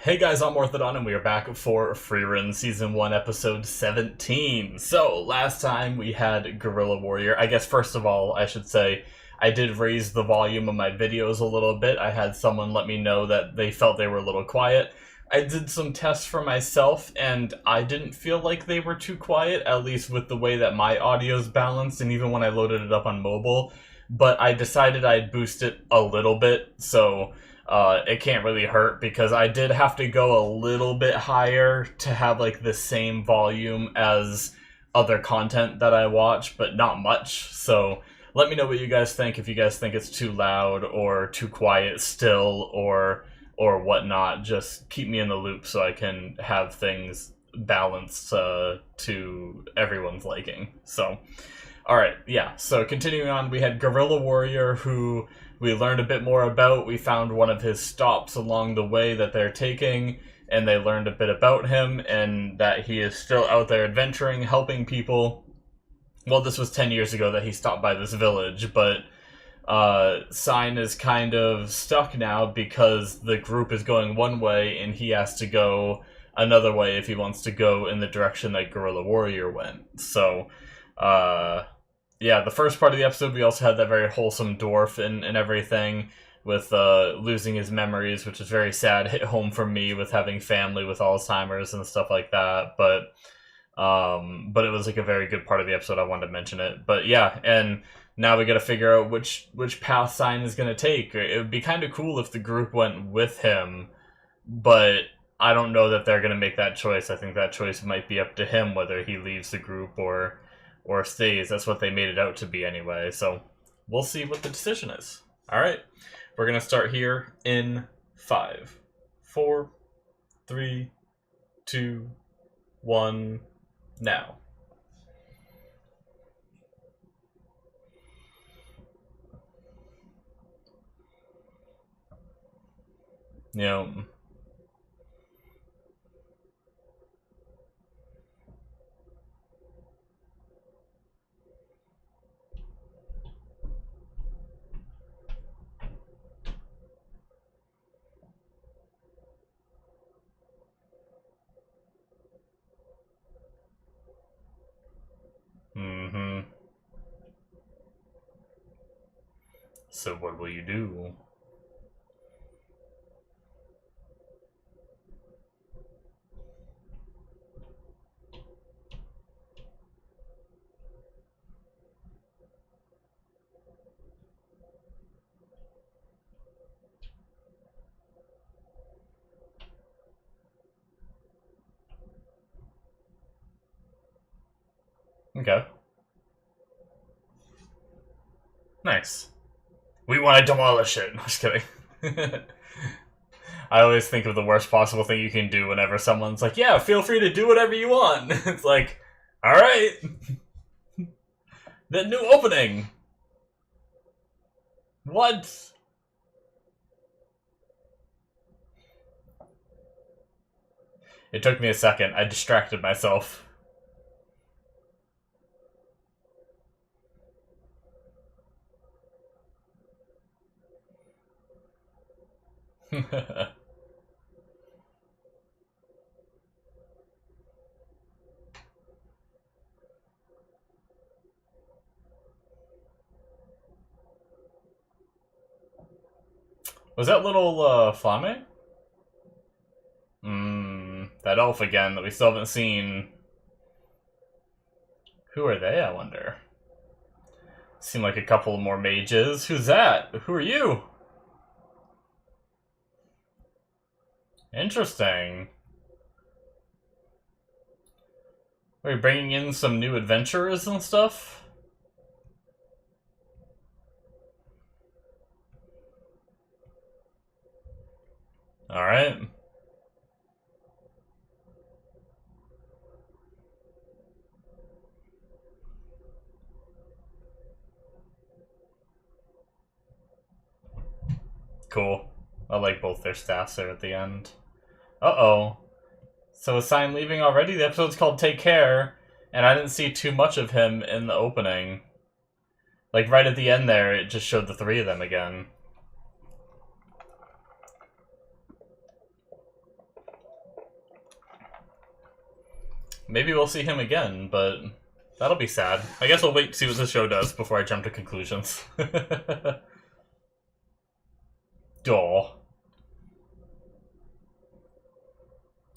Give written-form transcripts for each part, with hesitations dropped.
Hey guys, I'm Morthadon, and we are back for Frieren Season 1, Episode 17. So, last time we had Guerrilla Warrior. I guess, first of all, I should say, I did raise the volume of my videos a little bit. I had someone let me know that they felt they were a little quiet. I did some tests for myself, and I didn't feel like they were too quiet, at least with the way that my audio's balanced, and even when I loaded it up on mobile. But I decided I'd boost it a little bit, so it can't really hurt, because I did have to go a little bit higher to have like the same volume as other content that I watch, but not much. So let me know what you guys think, if you guys think it's too loud or too quiet still, or whatnot. Just keep me in the loop so I can have things balanced to everyone's liking. So alright, yeah, so continuing on, we had Guerrilla Warrior, who we learned a bit more about. We found one of his stops along the way that they're taking, and they learned a bit about him, and that he is still out there adventuring, helping people. Well, this was 10 years ago that he stopped by this village, but Sein is kind of stuck now because the group is going one way, and he has to go another way if he wants to go in the direction that Guerrilla Warrior went. So, yeah, the first part of the episode, we also had that very wholesome dwarf and everything, with losing his memories, which is very sad. Hit home for me with having family with Alzheimer's and stuff like that. But it was like a very good part of the episode. I wanted to mention it. But yeah, and now we got to figure out which path Sein is going to take. It would be kind of cool if the group went with him, but I don't know that they're going to make that choice. I think that choice might be up to him, whether he leaves the group or stays. That's what they made it out to be anyway, so we'll see what the decision is. Alright, we're gonna start here in 5, 4, 3, 2, 1, now. You know, so what will you do? Okay. Nice. We want to demolish it. I'm just kidding. I always think of the worst possible thing you can do whenever someone's like, yeah, feel free to do whatever you want. It's like, alright. The new opening. What? It took me a second. I distracted myself. Was that little, Flame? That elf again that we still haven't seen. Who are they, I wonder? Seem like a couple more mages. Who's that? Who are you? Interesting. Are we bringing in some new adventurers and stuff? Alright. Cool. I like both their staffs there at the end. Uh-oh. So is Sein leaving already? The episode's called Take Care, and I didn't see too much of him in the opening. Like, right at the end there, it just showed the three of them again. Maybe we'll see him again, but that'll be sad. I guess we'll wait to see what the show does before I jump to conclusions. Duh.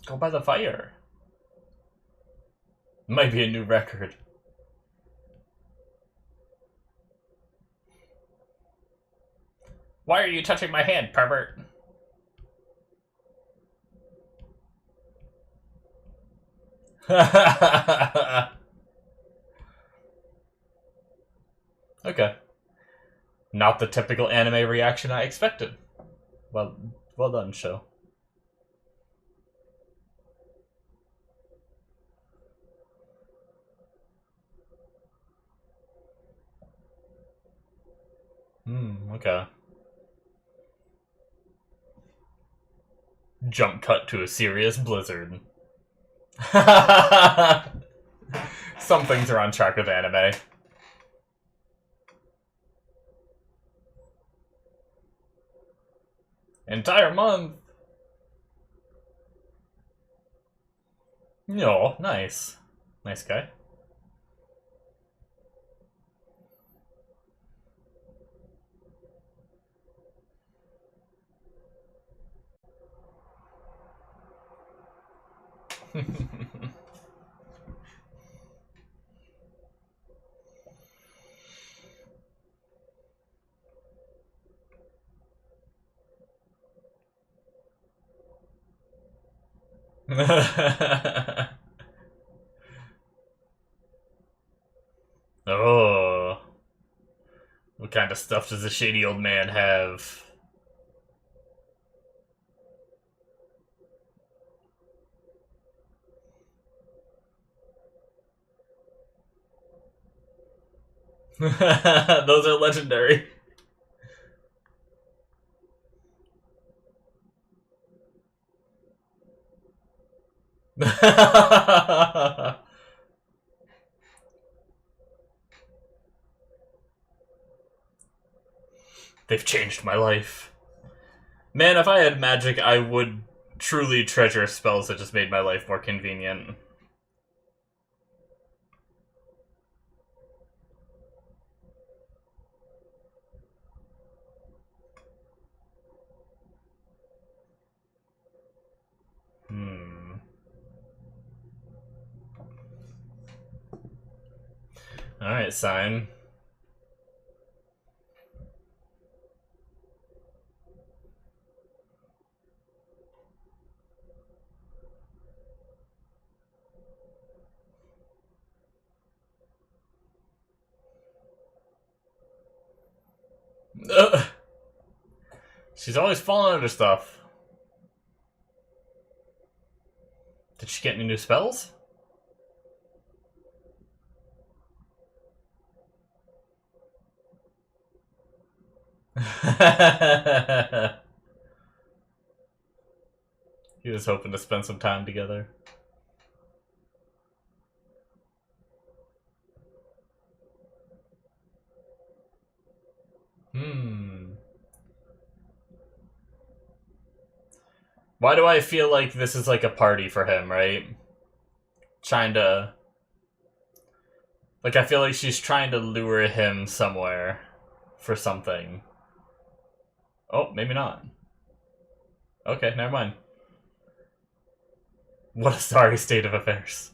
Go by the fire. Might be a new record. Why are you touching my hand, pervert? Okay. Not the typical anime reaction I expected. Well done, show. Okay. Jump cut to a serious blizzard. Some things are on track with anime. Entire month. No, nice. Nice guy. Oh. What kind of stuff does the shady old man have? Those are legendary. They've changed my life. Man, if I had magic, I would truly treasure spells that just made my life more convenient. Alright, Sein. She's always falling under stuff. Did she get any new spells? He was hoping to spend some time together. Why do I feel like this is like a party for him, right? Trying to... Like, I feel like she's trying to lure him somewhere for something. Oh, maybe not. Okay, never mind. What a sorry state of affairs.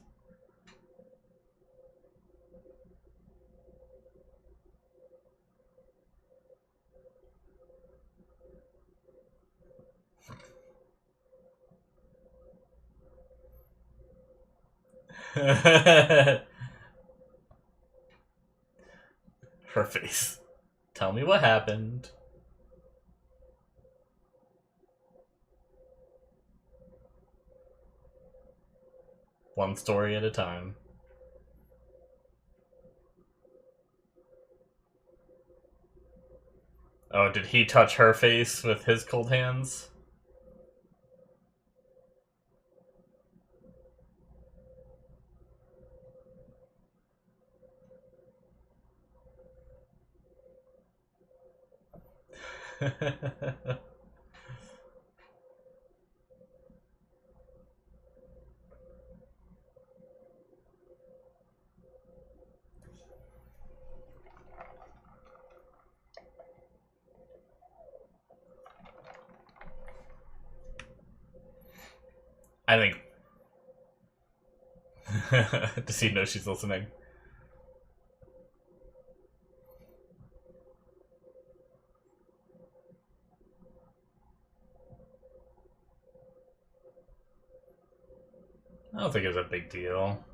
Her face. Tell me what happened. One story at a time. Oh, did he touch her face with his cold hands? I think. Does he know she's listening? I don't think it was a big deal.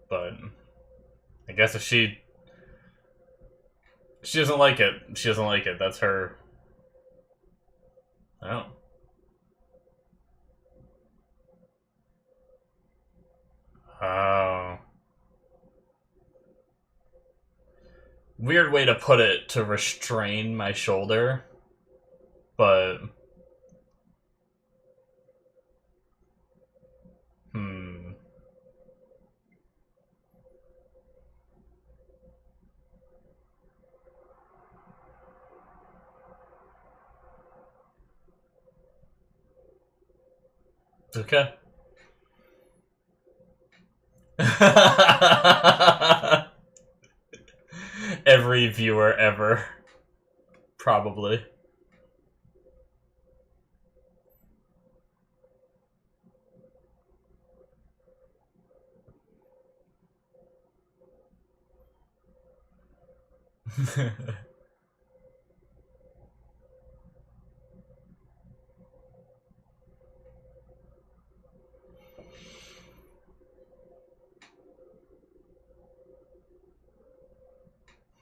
But I guess if she doesn't like it, she doesn't like it. That's her. I don't. Oh. Weird way to put it, to restrain my shoulder, but hmm. Okay. Every viewer ever. Probably.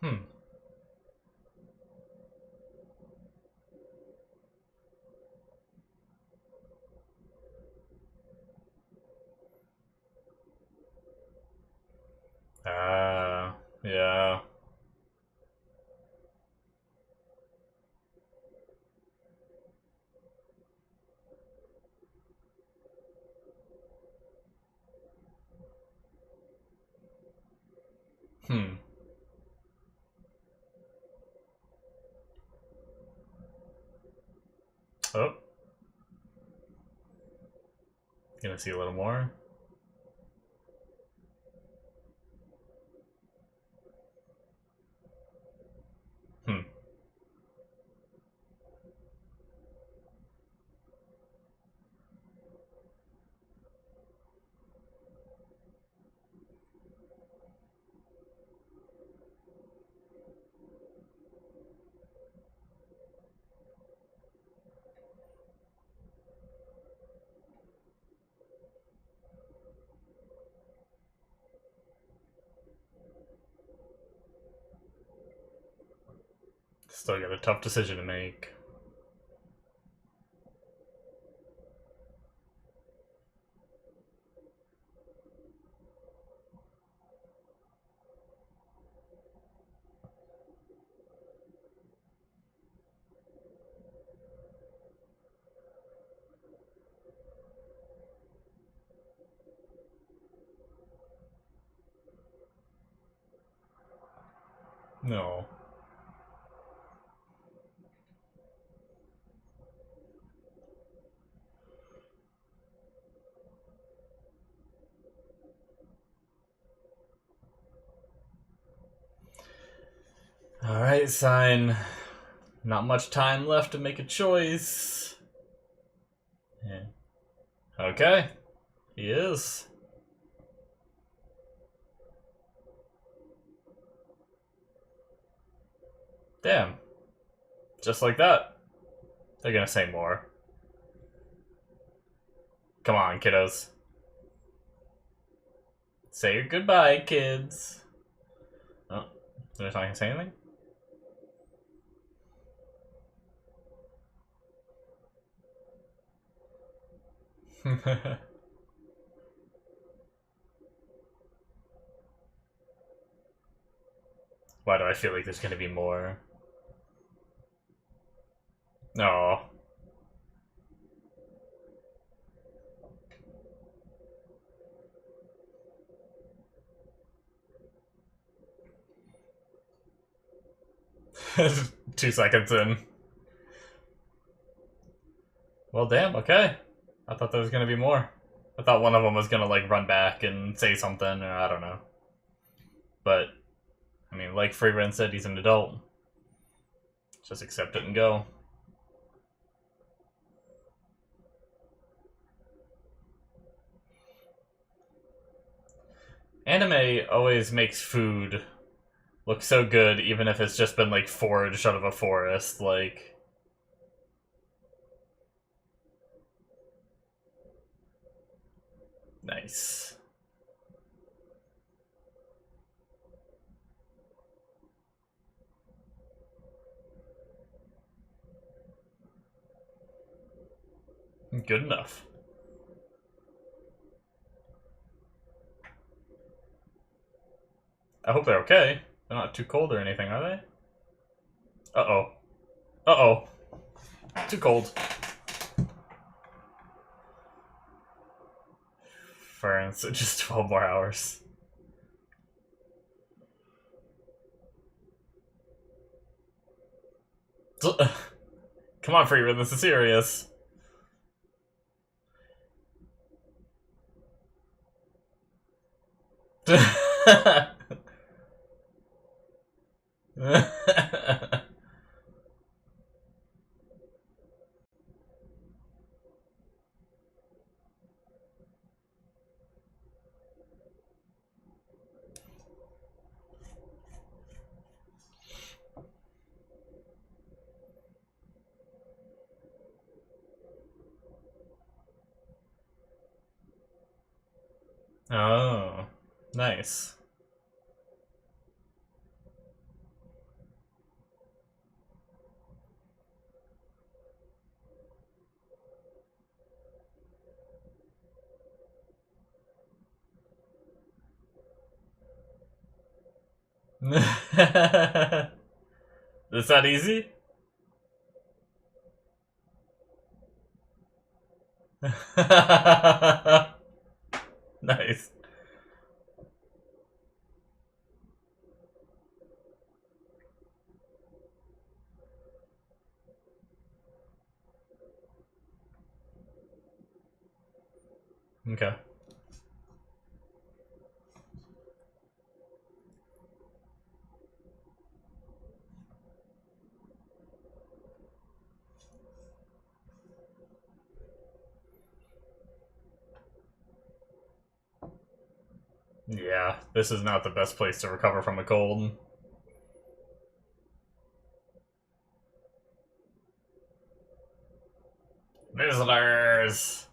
Hmm. Ah, yeah. Hmm. Oh, gonna see a little more. Hmm. Still got a tough decision to make. No. Alright, Sein. Not much time left to make a choice. Yeah. Okay. He is. Damn. Just like that. They're gonna say more. Come on, kiddos. Say your goodbye, kids. Oh, they're not gonna say anything? Why do I feel like there's gonna be more? No. Oh. 2 seconds in. Well, damn, okay. I thought there was gonna be more. I thought one of them was gonna, like, run back and say something, or I don't know. But, I mean, like Frieren said, he's an adult. Just accept it and go. Anime always makes food look so good, even if it's just been, like, foraged out of a forest, like... Nice. Good enough. I hope they're okay. They're not too cold or anything, are they? Uh-oh. Uh-oh. Too cold. Frieren, so just 12 more hours. Come on, Frieren, this is serious. Oh, nice. Is that easy? Nice. Okay. Yeah, this is not the best place to recover from a cold. Visitors!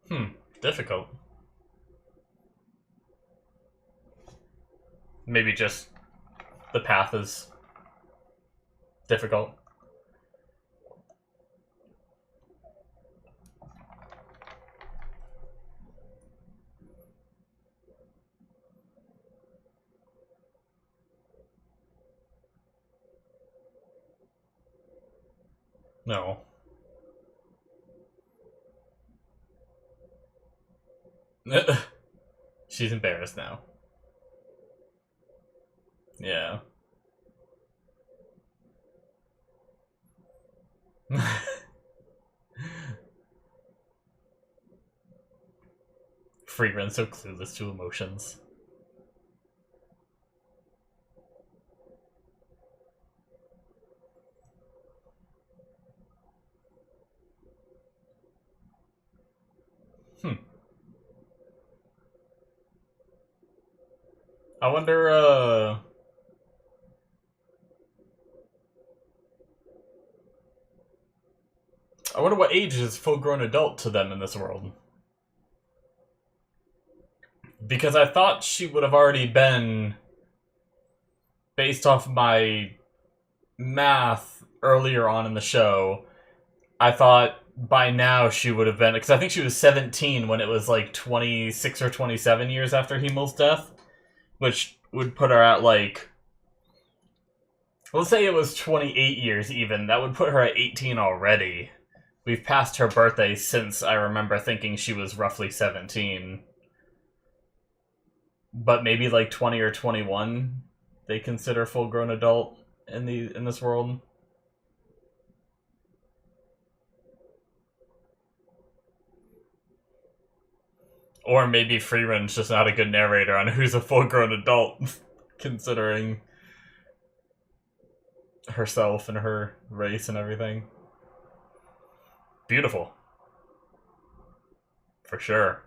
Hmm. Difficult. Maybe just the path is difficult. No. She's embarrassed now. Yeah. Frieren so clueless to emotions. I wonder, I wonder what age is full-grown adult to them in this world. Because I thought she would have already been, based off my math earlier on in the show, I thought by now she would have been, because I think she was 17 when it was like 26 or 27 years after Himmel's death, which would put her at like Let's say it was 28 years even. That would put her at 18 already. We've passed her birthday since I remember thinking she was roughly 17. But maybe like 20 or 21 they consider full-grown adult in this world. Or maybe Frieren's just not a good narrator on who's a full-grown adult, considering herself and her race and everything. Beautiful. For sure.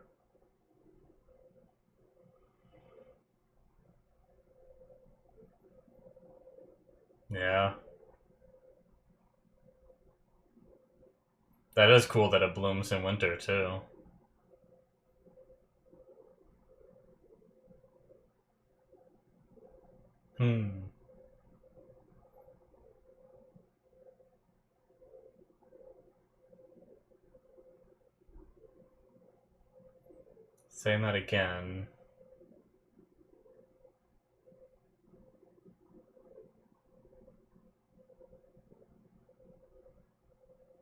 Yeah. That is cool that it blooms in winter, too. Hmm. Saying that again.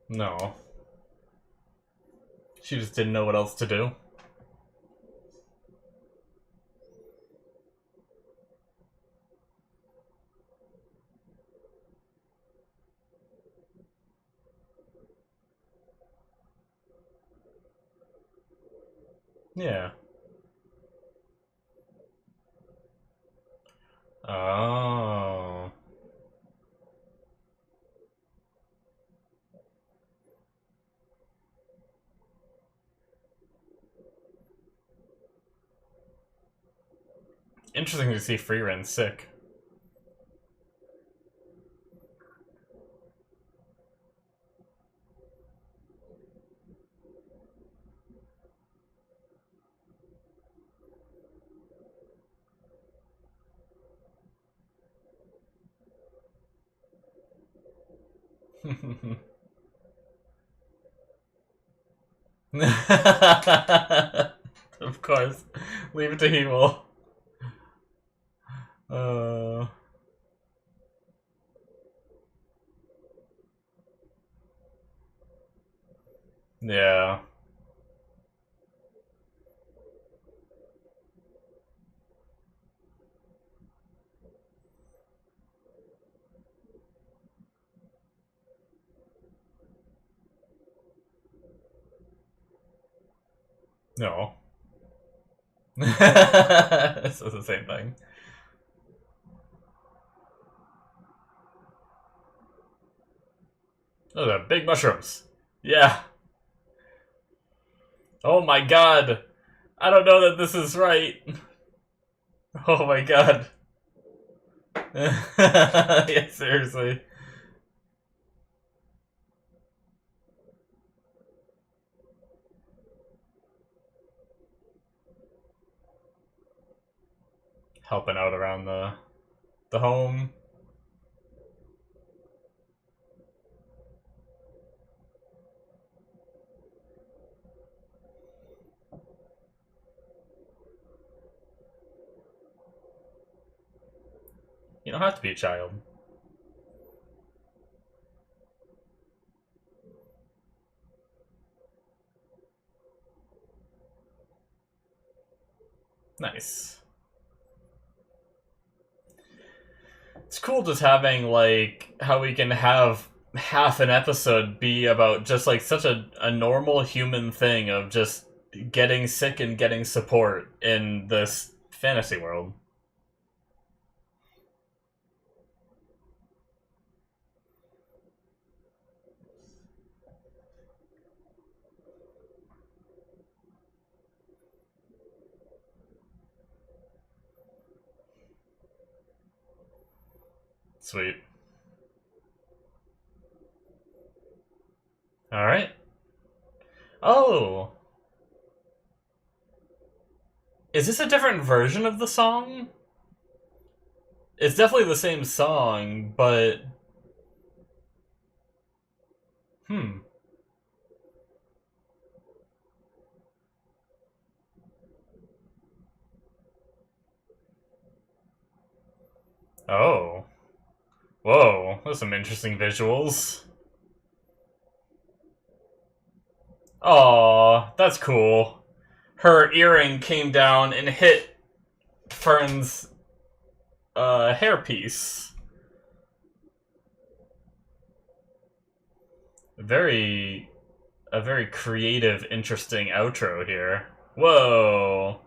No. She just didn't know what else to do. Yeah. Oh. Interesting to see Frieren sick. Of course. Leave it to Hemel. Uh, yeah. No. This is the same thing. Oh, they're big mushrooms. Yeah. Oh my god. I don't know that this is right. Oh my god. Yeah, seriously. Helping out around the home. You don't have to be a child. Nice. It's cool just having, like, how we can have half an episode be about just, like, such a normal human thing of just getting sick and getting support in this fantasy world. Sweet. Alright. Oh! Is this a different version of the song? It's definitely the same song, but... Hmm. Oh. Whoa, those are some interesting visuals. Aw, that's cool. Her earring came down and hit Fern's hairpiece. Very, a very creative, interesting outro here. Whoa,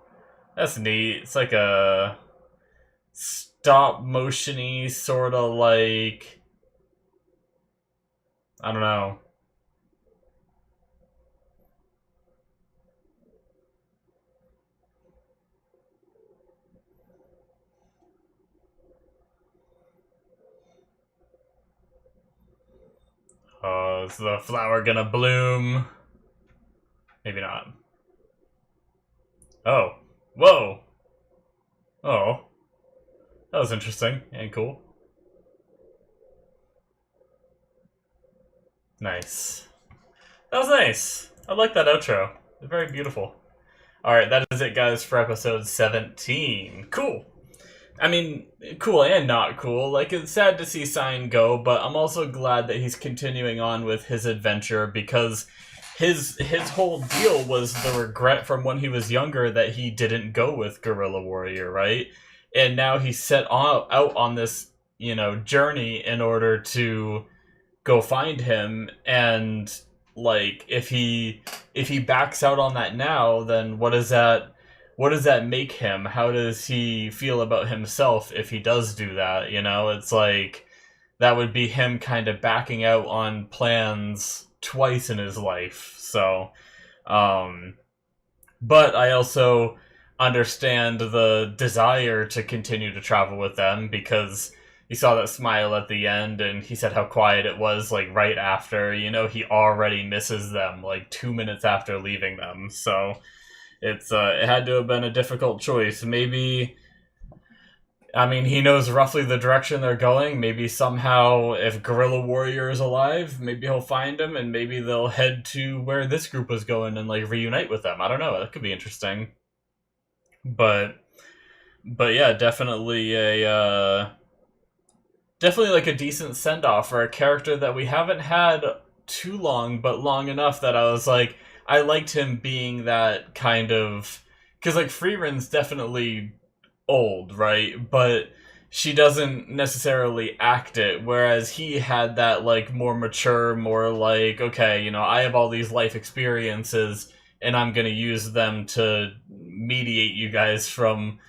that's neat. It's like a stop motiony sort of like, I don't know. Oh, is the flower gonna bloom? Maybe not. Oh. Whoa. Oh. That was interesting and cool. Nice. That was nice. I like that outro. Very beautiful. Alright, that is it, guys, for episode 17. Cool. I mean, cool and not cool. Like, it's sad to see Sein go, but I'm also glad that he's continuing on with his adventure because his whole deal was the regret from when he was younger that he didn't go with Guerrilla Warrior, right? And now he's out on this, journey in order to go find him, and like if he backs out on that now, then what does that make him? How does he feel about himself if he does do that? It's like that would be him kind of backing out on plans twice in his life. So, but I also understand the desire to continue to travel with them because he saw that smile at the end and he said how quiet it was, like right after, he already misses them like 2 minutes after leaving them. So it had to have been a difficult choice. Maybe, I mean, he knows roughly the direction they're going. Maybe somehow, if Guerrilla Warrior is alive, maybe he'll find him, and maybe they'll head to where this group was going and like reunite with them. I don't know. That could be interesting. But yeah, definitely like a decent send off for a character that we haven't had too long, but long enough that I was like, I liked him being that kind of, because like Frieren's definitely old, right? But she doesn't necessarily act it, whereas he had that like more mature, more like, okay, I have all these life experiences and I'm gonna use them to mediate you guys from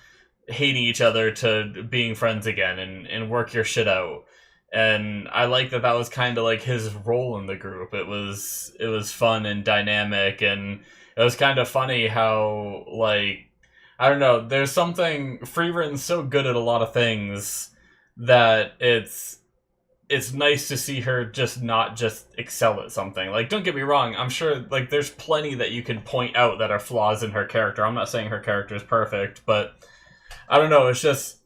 hating each other to being friends again and work your shit out. And I like that was kind of like his role in the group. It was fun and dynamic, and it was kind of funny how, like, I don't know, there's something, Frieren's so good at a lot of things that it's nice to see her just not just excel at something. Like, don't get me wrong, I'm sure like there's plenty that you can point out that are flaws in her character. I'm not saying her character is perfect, but I don't know, it's just,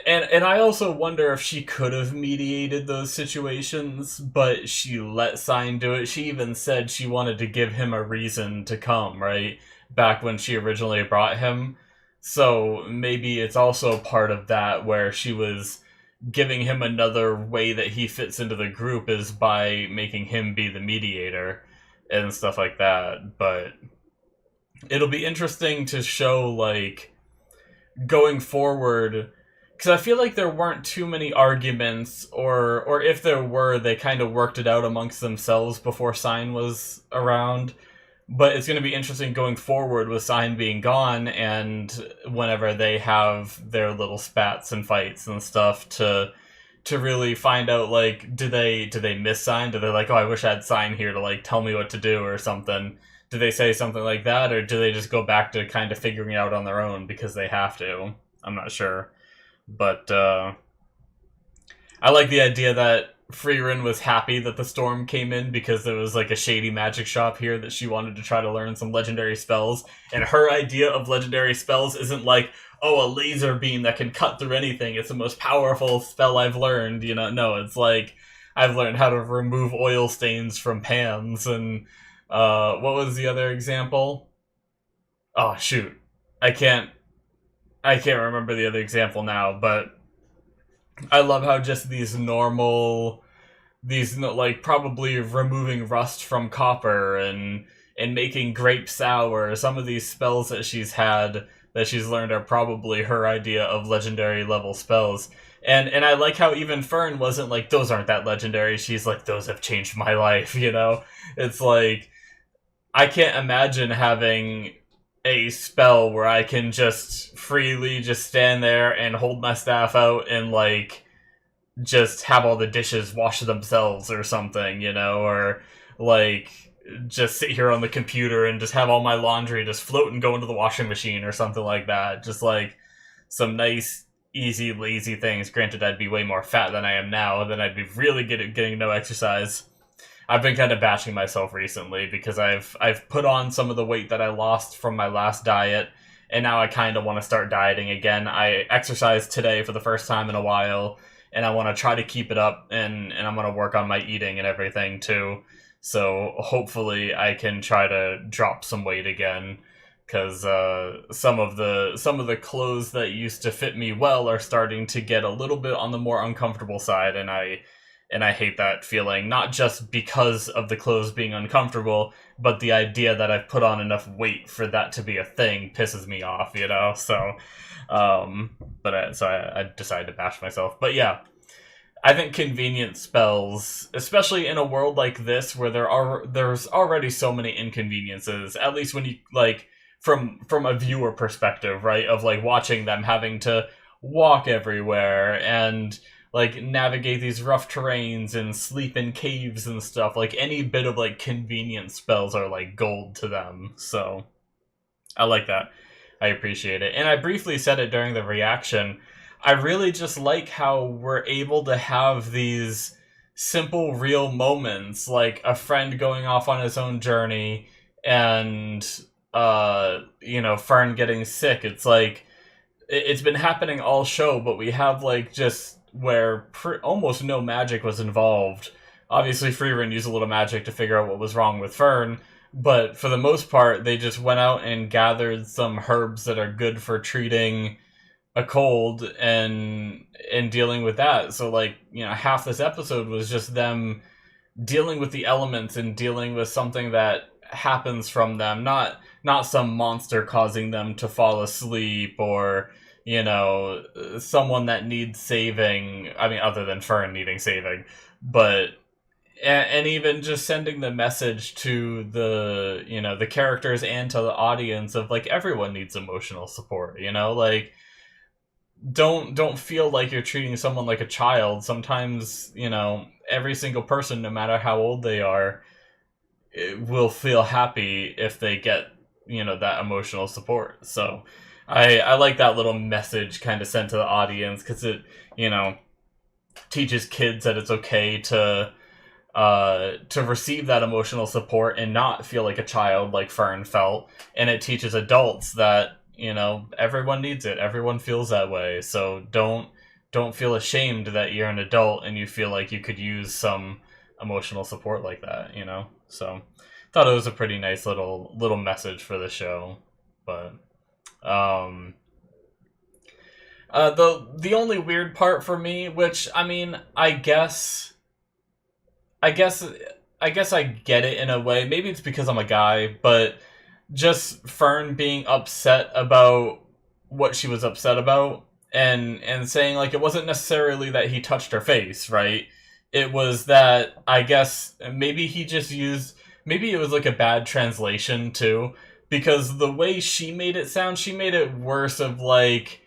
and I also wonder if she could have mediated those situations, but she let Sein do it. She even said she wanted to give him a reason to come, right? Back when she originally brought him. So maybe it's also part of that where she was giving him another way that he fits into the group is by making him be the mediator and stuff like that. But it'll be interesting to show, like, going forward, because I feel like there weren't too many arguments, or if there were, they kind of worked it out amongst themselves before Sein was around. But it's going to be interesting going forward with Sein being gone, and whenever they have their little spats and fights and stuff, to really find out, like, do they miss Sein? Do they like, oh, I wish I had Sein here to like tell me what to do or something? Do they say something like that, or do they just go back to kind of figuring it out on their own because they have to? I'm not sure. But I like the idea that Frieren was happy that the storm came in because there was like a shady magic shop here that she wanted to try to learn some legendary spells. And her idea of legendary spells isn't like, oh, a laser beam that can cut through anything. It's the most powerful spell I've learned. No, it's like, I've learned how to remove oil stains from pans. And what was the other example? Oh, shoot. I can't remember the other example now, but I love how just these like probably removing rust from copper and making grape sour. Some of these spells that she's had that she's learned are probably her idea of legendary level spells. And I like how even Fern wasn't like, those aren't that legendary. She's like, those have changed my life, you know? It's like, I can't imagine having a spell where I can just freely just stand there and hold my staff out and like just have all the dishes wash themselves or something, you know, or like just sit here on the computer and just have all my laundry just float and go into the washing machine or something like that. Just like some nice, easy, lazy things. Granted, I'd be way more fat than I am now, then I'd be really good at getting no exercise. I've been kind of bashing myself recently because I've put on some of the weight that I lost from my last diet, and now I kind of want to start dieting again. I exercised today for the first time in a while, and I want to try to keep it up, and I'm going to work on my eating and everything too. So hopefully I can try to drop some weight again, because some of the clothes that used to fit me well are starting to get a little bit on the more uncomfortable side, and I hate that feeling, not just because of the clothes being uncomfortable, but the idea that I've put on enough weight for that to be a thing pisses me off, you know? So, I decided to bash myself. But yeah, I think convenience spells, especially in a world like this where there's already so many inconveniences, at least when you, like, from a viewer perspective, right? Of, like, watching them having to walk everywhere and like navigate these rough terrains and sleep in caves and stuff. Like any bit of like convenience spells are like gold to them. So I like that. I appreciate it. And I briefly said it during the reaction. I really just like how we're able to have these simple, real moments, like a friend going off on his own journey and Fern getting sick. It's like it's been happening all show, but we have like just where almost no magic was involved. Obviously, Frieren used a little magic to figure out what was wrong with Fern, but for the most part, they just went out and gathered some herbs that are good for treating a cold and dealing with that. So, like, half this episode was just them dealing with the elements and dealing with something that happens from them, not some monster causing them to fall asleep or someone that needs saving. I mean, other than Fern needing saving, but and even just sending the message to the characters and to the audience of like everyone needs emotional support. Like don't feel like you're treating someone like a child. Sometimes every single person, no matter how old they are, will feel happy if they get that emotional support. So I like that little message kind of sent to the audience because it teaches kids that it's okay to receive that emotional support and not feel like a child like Fern felt, and it teaches adults that everyone needs it, everyone feels that way. So don't feel ashamed that you're an adult and you feel like you could use some emotional support like that. So thought it was a pretty nice little message for the show. But the only weird part for me, which I mean, I guess I get it in a way. Maybe it's because I'm a guy, but just Fern being upset about what she was upset about and saying like it wasn't necessarily that he touched her face, right? It was that I guess maybe maybe it was like a bad translation too, because the way she made it sound, she made it worse of like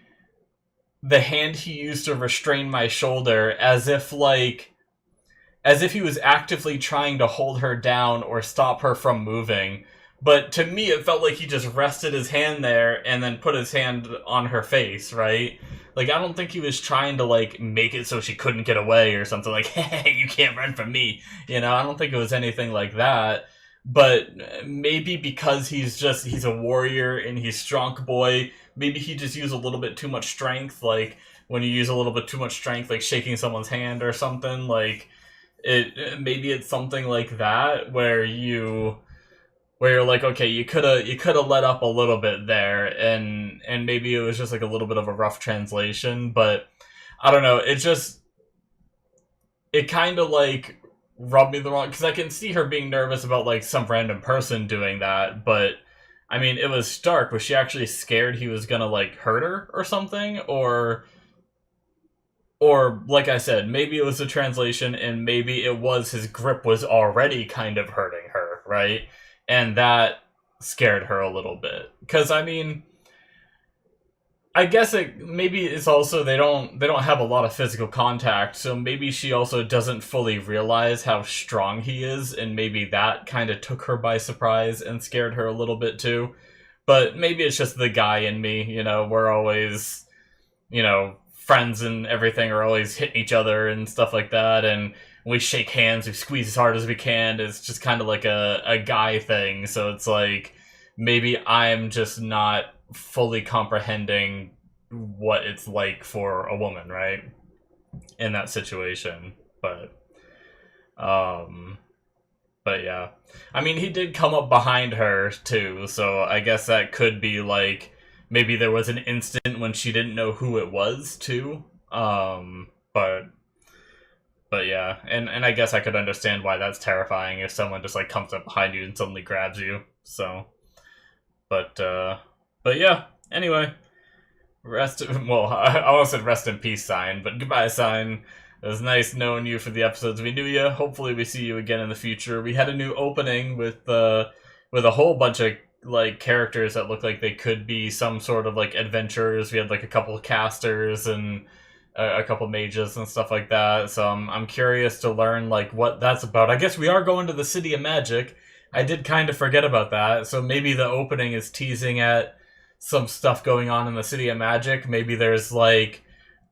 the hand he used to restrain my shoulder as if he was actively trying to hold her down or stop her from moving. But to me, it felt like he just rested his hand there and then put his hand on her face, right? Like, I don't think he was trying to, like, make it so she couldn't get away or something like, hey, you can't run from me. I don't think it was anything like that. But maybe because he's a warrior and he's strong boy, maybe he just used a little bit too much strength. Like, when you use a little bit too much strength, like shaking someone's hand or something, like, maybe it's something like that where you're like, okay, you could have let up a little bit there, and maybe it was just like a little bit of a rough translation. But I don't know. It kind of like rubbed me the wrong, because I can see her being nervous about like some random person doing that, but I mean, it was Stark. Was she actually scared he was gonna like hurt her or something, or like I said, maybe it was a translation, and maybe it was his grip was already kind of hurting her, right? And that scared her a little bit, because I mean, I guess it maybe it's also they don't have a lot of physical contact, so maybe she also doesn't fully realize how strong he is, and maybe that kind of took her by surprise and scared her a little bit too. But maybe it's just the guy in me, we're always, friends and everything are always hitting each other and stuff like that, and we shake hands, we squeeze as hard as we can. It's just kind of like a guy thing, so it's like maybe I'm just not fully comprehending what it's like for a woman, right? In that situation. Um but yeah. I mean, he did come up behind her too, so I guess that could be like maybe there was an instant when she didn't know who it was too. But yeah, and I guess I could understand why that's terrifying if someone just like comes up behind you and suddenly grabs you. So, but but yeah. Anyway, well, I almost said rest in peace, Sein, but goodbye, Sein. It was nice knowing you for the episodes we knew you. Hopefully, we see you again in the future. We had a new opening with a whole bunch of like characters that look like they could be some sort of like adventurers. We had like a couple of casters and a couple mages and stuff like that. So I'm curious to learn like what that's about. I guess we are going to the City of Magic. I did kind of forget about that. So maybe the opening is teasing at some stuff going on in the City of Magic. Maybe there's like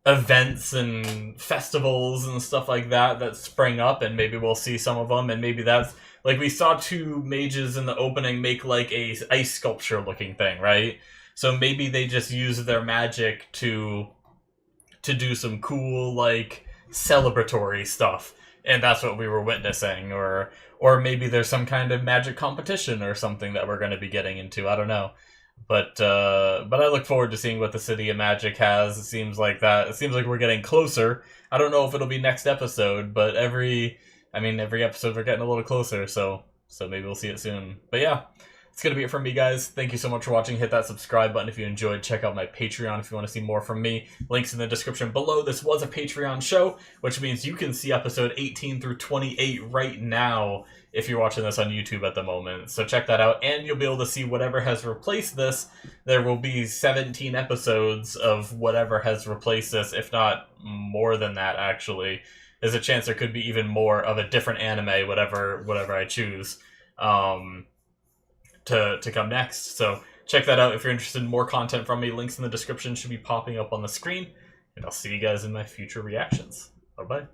events and festivals and stuff like that spring up, and maybe we'll see some of them. And maybe that's like we saw two mages in the opening make like a ice sculpture looking thing, right? So maybe they just use their magic to do some cool like celebratory stuff, and that's what we were witnessing. Or maybe there's some kind of magic competition or something that we're going to be getting into. I don't know. But I look forward to seeing what the City of Magic has. It seems like we're getting closer. I don't know if it'll be next episode, but every episode we're getting a little closer, so maybe we'll see it soon. But yeah, it's gonna be it from me, guys. Thank you so much for watching. Hit that subscribe button if you enjoyed. Check out my Patreon if you want to see more from me. Links in the description below. This was a Patreon show, which means you can see episode 18 through 28 right now if you're watching this on YouTube at the moment. So check that out, and you'll be able to see whatever has replaced this. There will be 17 episodes of whatever has replaced this, if not more than that, actually. There's a chance there could be even more of a different anime, whatever I choose, to come next. So check that out if you're interested in more content from me. Links in the description should be popping up on the screen, and I'll see you guys in my future reactions. Bye-bye.